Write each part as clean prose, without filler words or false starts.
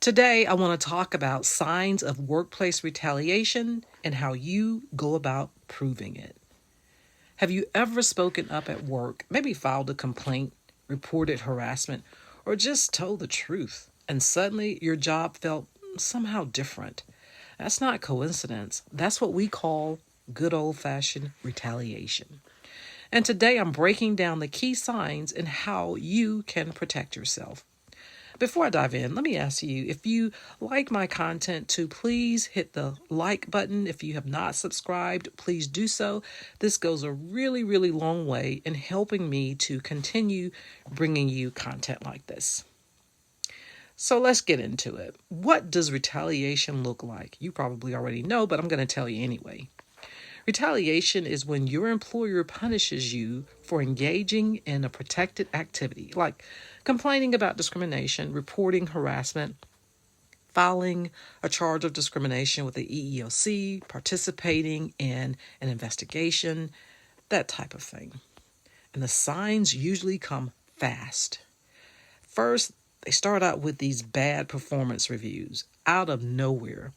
Today, I want to talk about signs of workplace retaliation and how you go about proving it. Have you ever spoken up at work, maybe filed a complaint, reported harassment, or just told the truth, and suddenly your job felt somehow different? That's not coincidence. That's what we call good old-fashioned retaliation. And today I'm breaking down the key signs and how you can protect yourself. Before I dive in, let me ask you, if you like my content, to please hit the like button. If you have not subscribed, please do so. This goes a really, really long way in helping me to continue bringing you content like this. So let's get into it. What does retaliation look like? You probably already know, but I'm going to tell you anyway. Retaliation is when your employer punishes you for engaging in a protected activity, like complaining about discrimination, reporting harassment, filing a charge of discrimination with the EEOC, participating in an investigation, that type of thing. And the signs usually come fast. First, they start out with these bad performance reviews out of nowhere.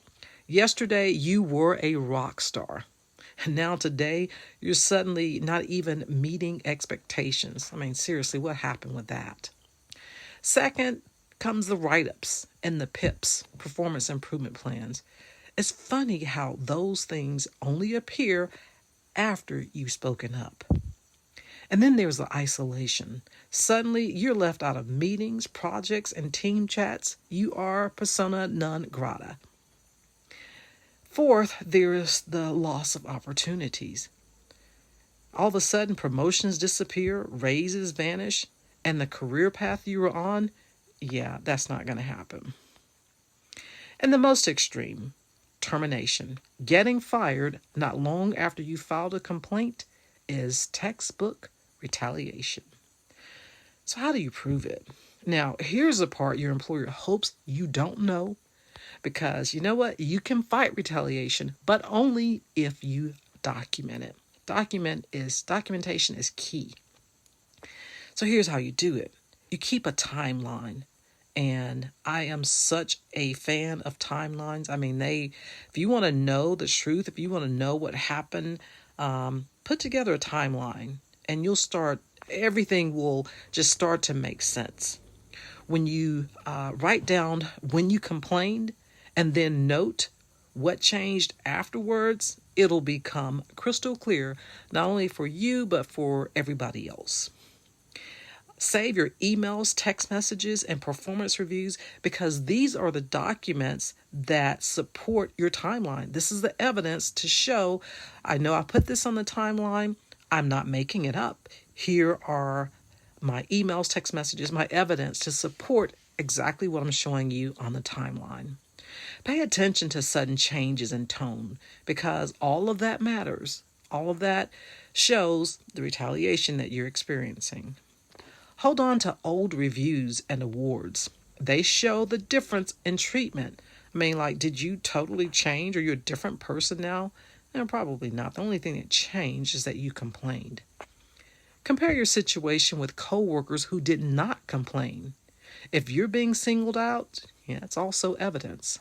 Yesterday, you were a rock star. And now today, you're suddenly not even meeting expectations. I mean, seriously, what happened with that? Second comes the write-ups and the PIPs, performance improvement plans. It's funny how those things only appear after you've spoken up. And then there's the isolation. Suddenly, you're left out of meetings, projects, and team chats. You are persona non grata. Fourth, there is the loss of opportunities. All of a sudden, promotions disappear, raises vanish, and the career path you were on, that's not going to happen. And the most extreme, termination. Getting fired not long after you filed a complaint is textbook retaliation. So how do you prove it? Now, here's the part your employer hopes you don't know. Because you know what? You can fight retaliation, but only if you document it. Documentation is key. So here's how you do it. You keep a timeline. And I am such a fan of timelines. I mean, if you want to know the truth, if you want to know what happened, put together a timeline and everything will just start to make sense. When you write down when you complained, and then note what changed afterwards, it'll become crystal clear, not only for you, but for everybody else. Save your emails, text messages, and performance reviews, because these are the documents that support your timeline. This is the evidence to show, I know I put this on the timeline, I'm not making it up. Here are my emails, text messages, my evidence to support exactly what I'm showing you on the timeline. Pay attention to sudden changes in tone, because all of that matters. All of that shows the retaliation that you're experiencing. Hold on to old reviews and awards. They show the difference in treatment. I mean, like, did you totally change? Are you a different person now? No, probably not. The only thing that changed is that you complained. Compare your situation with coworkers who did not complain. If you're being singled out, it's also evidence.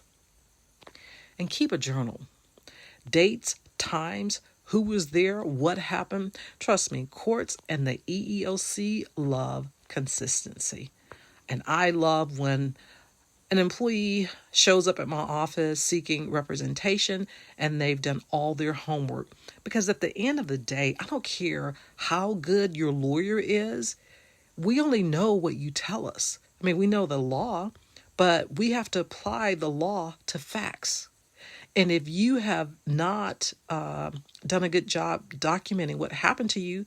And keep a journal. Dates, times, who was there, what happened. Trust me, courts and the EEOC love consistency. And I love when an employee shows up at my office seeking representation and they've done all their homework. Because at the end of the day, I don't care how good your lawyer is. We only know what you tell us. I mean, we know the law, but we have to apply the law to facts. And if you have not done a good job documenting what happened to you,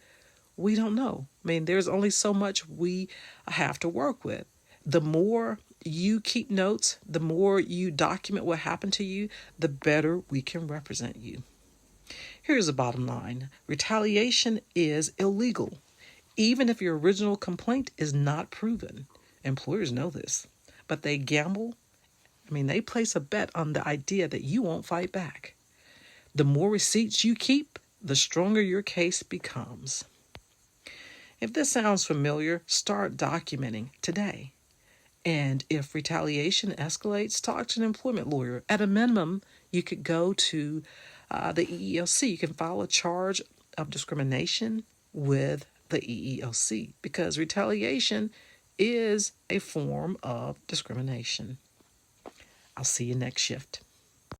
we don't know. I mean, there's only so much we have to work with. The more you keep notes, the more you document what happened to you, the better we can represent you. Here's the bottom line. Retaliation is illegal, even if your original complaint is not proven. Employers know this, but they gamble. They place a bet on the idea that you won't fight back. The more receipts you keep, the stronger your case becomes. If this sounds familiar, start documenting today. And if retaliation escalates, talk to an employment lawyer. At a minimum, you could go to the EEOC. You can file a charge of discrimination with the EEOC because retaliation is a form of discrimination. I'll see you next shift.